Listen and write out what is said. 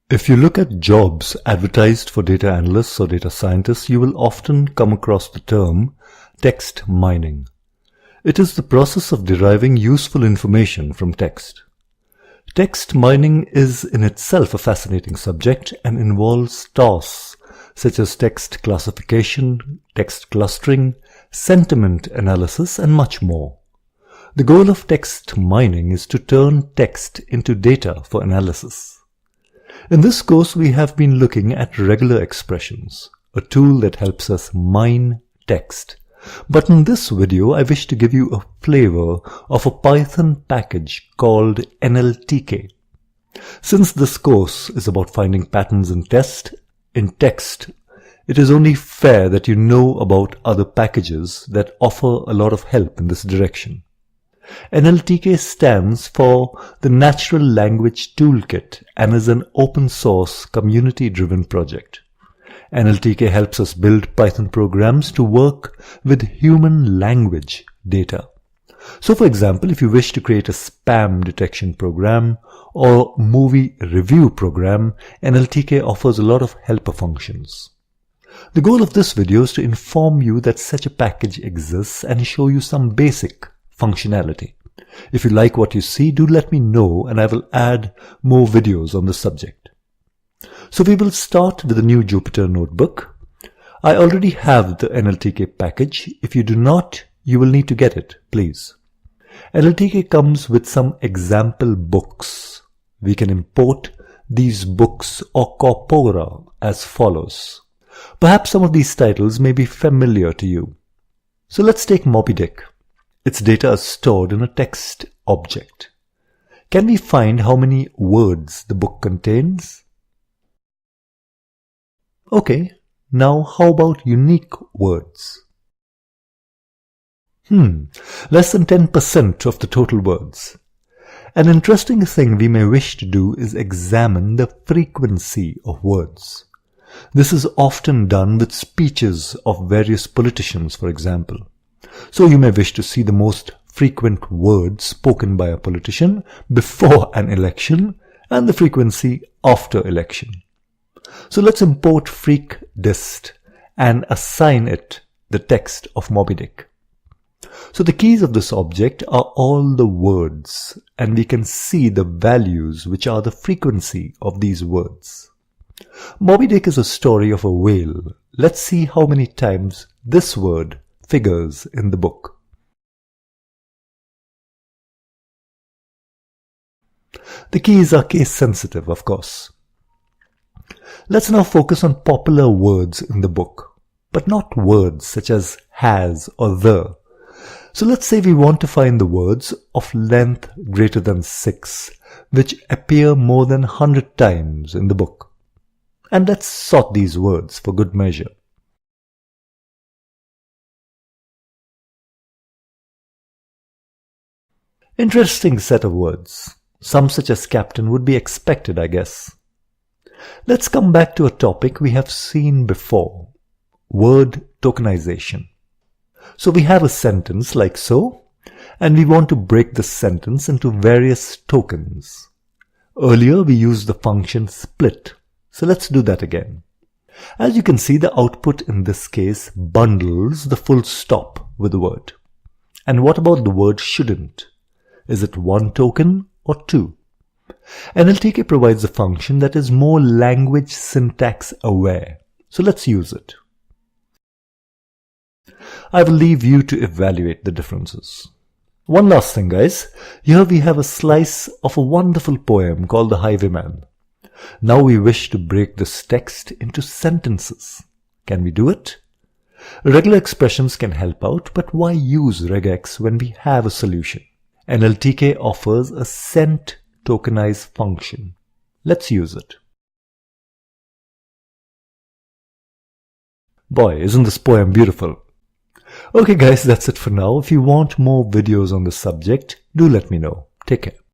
If you look at jobs advertised for data analysts or data scientists, you will often come across the term text mining. It is the process of deriving useful information from text. Text mining is in itself a fascinating subject and involves tasks such as text classification, text clustering, sentiment analysis, and much more. The goal of text mining is to turn text into data for analysis. In this course, we have been looking at regular expressions, a tool that helps us mine text. But in this video, I wish to give you a flavor of a Python package called nltk. Since this course is about finding patterns in text, it is only fair that you know about other packages that offer a lot of help in this direction. nltk stands for the Natural Language Toolkit and is an open source community-driven project. nltk helps us build Python programs to work with human language data. So for example, if you wish to create a spam detection program or movie review program, nltk offers a lot of helper functions. The goal of this video is to inform you that such a package exists and show you some basic functionality. If you like what you see, do let me know and I will add more videos on the subject. So we will start with a new Jupyter notebook. I already have the nltk package. If you do not, you will need to get it, please. nltk comes with some example books. We can import these books or corpora as follows. Perhaps some of these titles may be familiar to you. So let's take Moby Dick. Its data is stored in a text object. Can we find how many words the book contains? Okay, now how about unique words? Less than 10% of the total words. An interesting thing we may wish to do is examine the frequency of words. This is often done with speeches of various politicians, for example. So you may wish to see the most frequent words spoken by a politician before an election and the frequency after election. So let's import freakdist and assign it the text of Moby Dick. So the keys of this object are all the words and we can see the values which are the frequency of these words. Moby Dick is a story of a whale. Let's see how many times this word figures in the book. The keys are case sensitive, of course. Let's now focus on popular words in the book, but not words such as has or the. So let's say we want to find the words of length greater than 6, which appear more than 100 times in the book. And let's sort these words for good measure. Interesting set of words. Some such as captain would be expected, I guess. Let's come back to a topic we have seen before. Word tokenization. So we have a sentence like so, and we want to break the sentence into various tokens. Earlier we used the function split. So let's do that again. As you can see, the output in this case bundles the full stop with the word. And what about the word shouldn't? Is it 1 token or 2? nltk provides a function that is more language syntax aware. So let's use it. I will leave you to evaluate the differences. One last thing, guys. Here we have a slice of a wonderful poem called The Highwayman. Now we wish to break this text into sentences. Can we do it? Regular expressions can help out, but why use regex when we have a solution? nltk offers a sent tokenize function. Let's use it. Boy, isn't this poem beautiful? Okay guys, that's it for now. If you want more videos on this subject, do let me know. Take care.